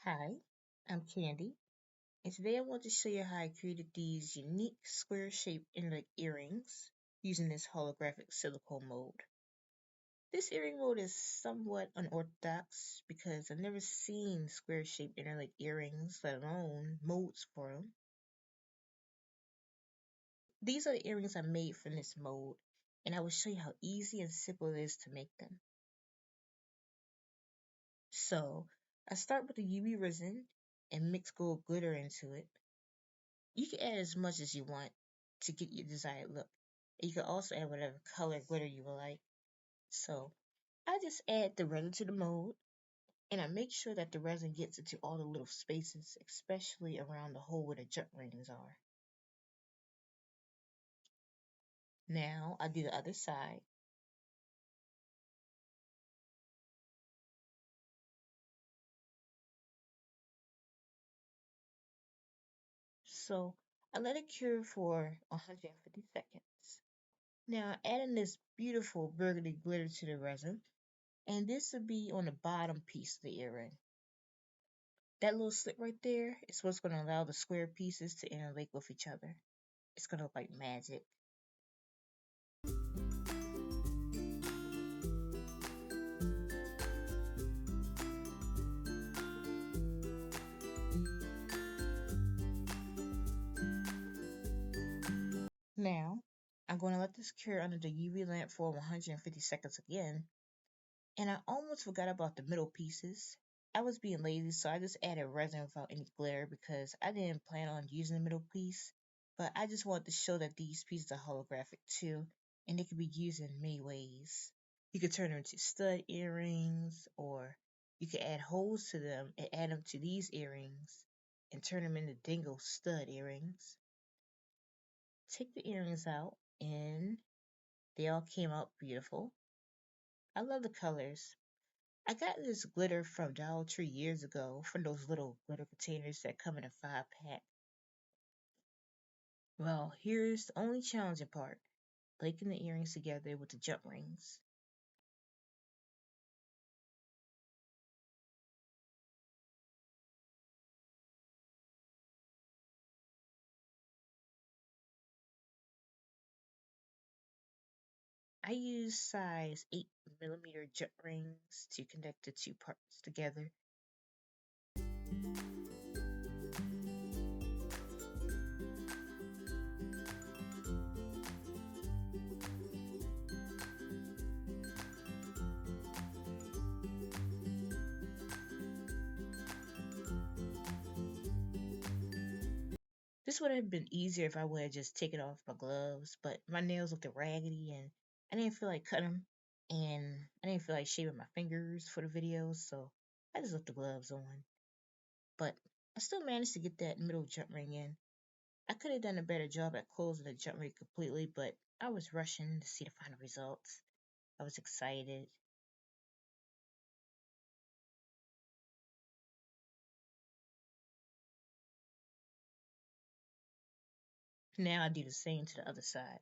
Hi, I'm Candy, and today I want to show you how I created these unique square shaped inlay earrings using this holographic silicone mold. This earring mold is somewhat unorthodox because I've never seen square shaped inlay earrings, let alone molds for them. These are the earrings I made from this mold, and I will show you how easy and simple it is to make them. So, I start with the UV resin and mix gold glitter into it. You can add as much as you want to get your desired look. You can also add whatever color glitter you would like. So I just add the resin to the mold and I make sure that the resin gets into all the little spaces, especially around the hole where the jump rings are. Now I do the other side. So I let it cure for 150 seconds. Now I add in this beautiful burgundy glitter to the resin, and this will be on the bottom piece of the earring. That little slit right there is what's going to allow the square pieces to interlake with each other. It's going to look like magic. Now, I'm going to let this cure under the UV lamp for 150 seconds again. And I almost forgot about the middle pieces. I was being lazy, so I just added resin without any glitter because I didn't plan on using the middle piece. But I just wanted to show that these pieces are holographic too, and they can be used in many ways. You could turn them into stud earrings, or you could add holes to them and add them to these earrings and turn them into dingle stud earrings. Take the earrings out, and they all came out beautiful. I love the colors. I got this glitter from Dollar Tree years ago from those little glitter containers that come in a 5-pack. Well, here's the only challenging part, linking the earrings together with the jump rings. I use size 8mm jump rings to connect the two parts together. This would have been easier if I would have just taken off my gloves, but my nails looked raggedy and I didn't feel like cutting them, and I didn't feel like shaving my fingers for the videos, so I just left the gloves on. But I still managed to get that middle jump ring in. I could have done a better job at closing the jump ring completely, but I was rushing to see the final results. I was excited. Now I do the same to the other side.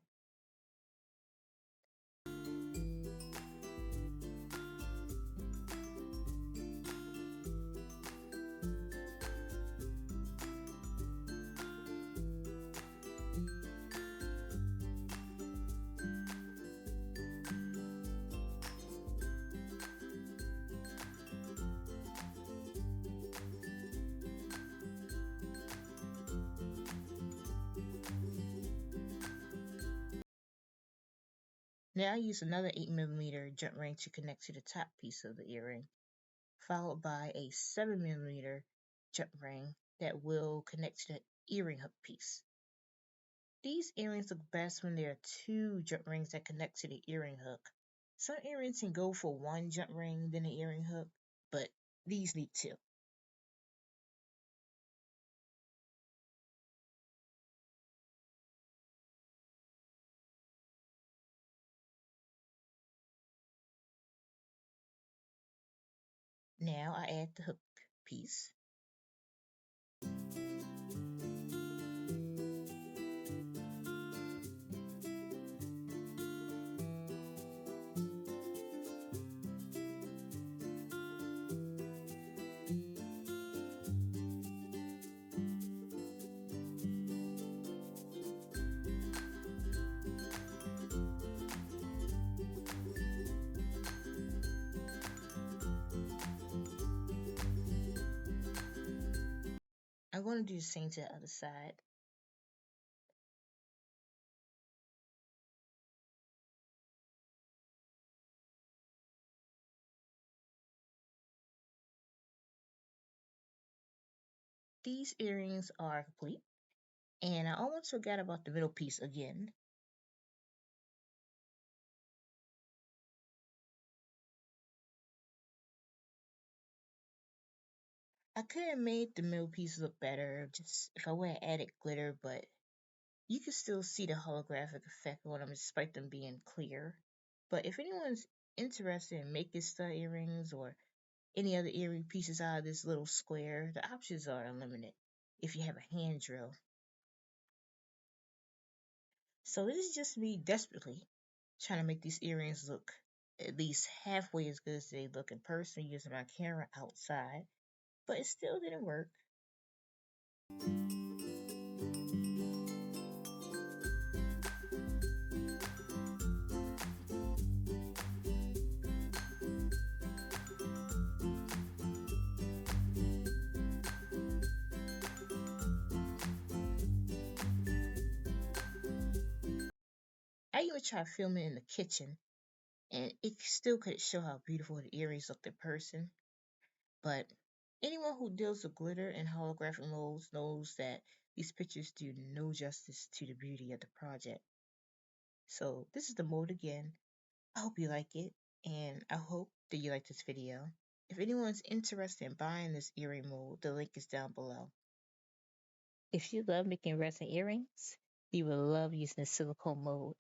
Now I use another 8mm jump ring to connect to the top piece of the earring, followed by a 7mm jump ring that will connect to the earring hook piece. These earrings look best when there are two jump rings that connect to the earring hook. Some earrings can go for one jump ring, then the earring hook, but these need two. Now I add the hook piece. I'm going to do the same to the other side. These earrings are complete, and I almost forgot about the middle piece again. I could have made the middle piece look better just if I would have added glitter, but you can still see the holographic effect on them despite them being clear. But if anyone's interested in making stud earrings or any other earring pieces out of this little square, the options are unlimited if you have a hand drill. So this is just me desperately trying to make these earrings look at least halfway as good as they look in person using my camera outside, but it still didn't work. I even tried filming in the kitchen, and it still couldn't show how beautiful the earrings looked in person. But anyone who deals with glitter and holographic molds knows that these pictures do no justice to the beauty of the project. So this is the mold again. I hope you like it, and I hope that you like this video. If anyone's interested in buying this earring mold, the link is down below. If you love making resin earrings, you will love using the silicone mold.